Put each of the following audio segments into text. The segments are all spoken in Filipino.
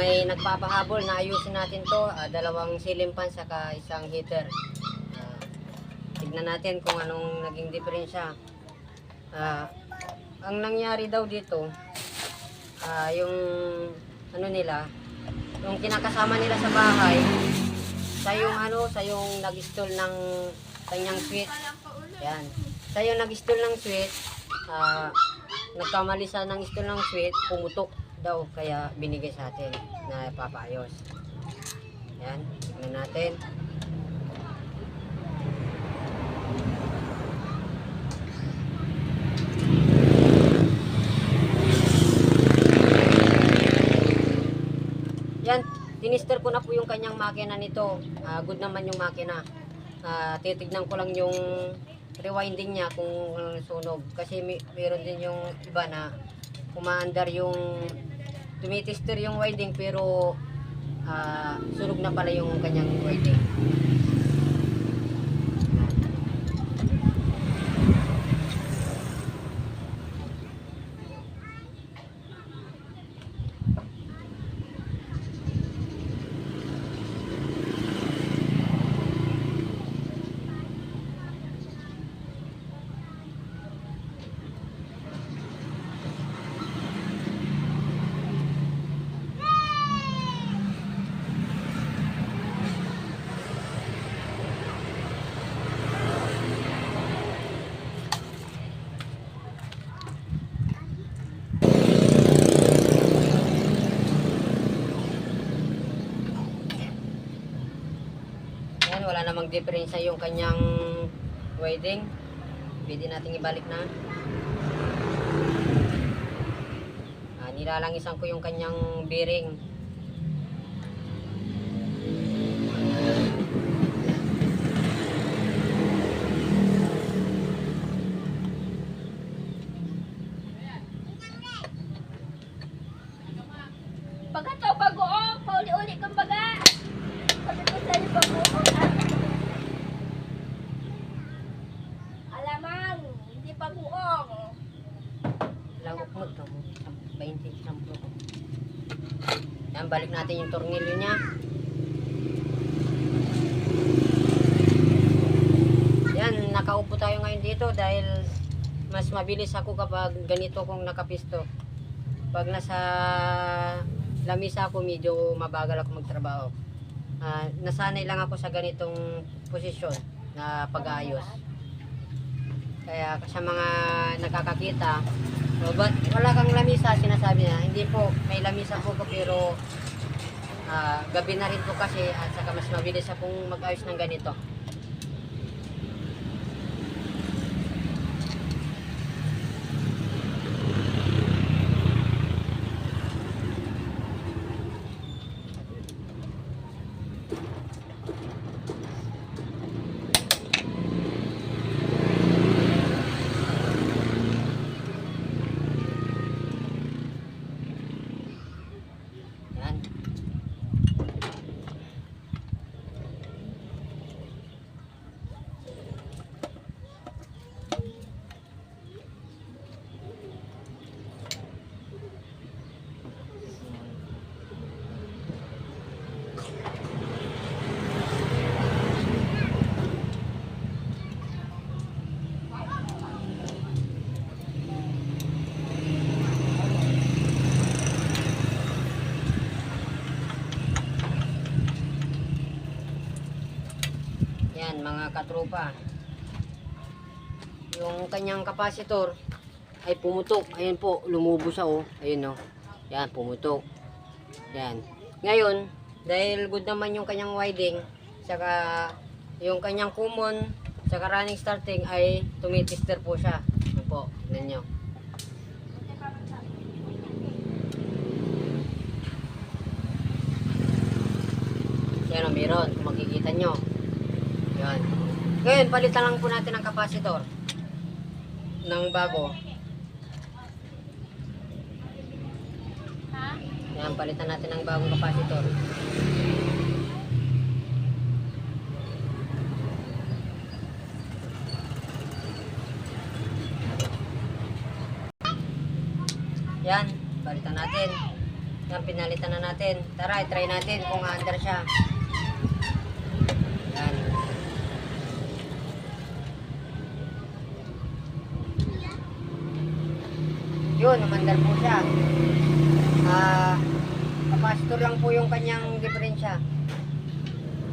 may nagpapahabol na ayusin natin to, dalawang ceiling fan saka isang heater. Tignan natin kung anong naging diferensya. Ang nangyari daw dito, yung ano nila, yung kinakasama nila sa bahay, sa yung nag-install ng kanyang switch. Yan. Sa yung nag-install ng switch, nagkamali sa ng install ng switch, pumutok daw, kaya binigay sa atin na papaayos. Yan, tignan natin. Yan, tinister ko na po yung kanyang makina nito. Good naman yung makina. Titignan ko lang yung rewinding niya kung sunog. Kasi mayroon din yung iba na umaandar yung tumitister yung winding pero sunog na pala yung kanyang winding. Wala namang diferensya yung kanyang winding. Pwede natin ibalik na. Nilalangisan ko yung kanyang bearing. Baga to bagoong, pauli-uli kang baga. Sabi ko sa'yo bagoong. Alamang, hindi bagoong. Lagok mo ito. 20 sampo. Yan, balik natin yung tornilyo niya. Yan, nakaupo tayo ngayon dito dahil mas mabilis ako kapag ganito kung nakapisto. Pag nasa lamisa ako, medyo mabagal ako magtrabaho. Nasanay lang ako sa ganitong posisyon na pag-aayos. Kaya sa mga nakakakita, ba't wala kang lamisa, sinasabi niya. Hindi po, may lamisa po ko pero gabi na rin po kasi at saka mas mabilis akong mag-ayos ng ganito. Yan. Yan mga katropa. Yung kanyang kapasitor ay pumutok. Ayun po, lumubo siya oh. Ayun oh. Yan, pumutok. Yan. Ngayon, dahil good naman yung kanyang winding, saka yung kanyang common, saka running starting ay tumitister po siya. Yan po, tignan nyo. Yan o, meron. Kung makikita nyo. Yan. Ngayon, palitan lang po natin ang kapasitor ng bago. Ha? Yan, palitan natin ang bagong kapasitor. Yan, palitan natin. Yan, pinalitan na natin. Tara, try natin kung under siya. Yan. Yun, umandar po siya. Kapasitor lang po yung kanyang diferensya.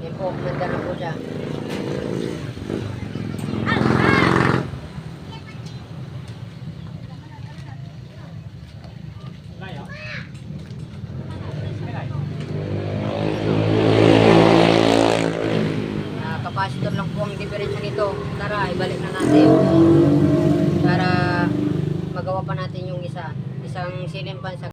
Yan po, umandar na po siya. Kapasitor lang po ang diferensya nito. Tara, ibalik na natin. Para magawa pa natin yung isang ceiling fan sa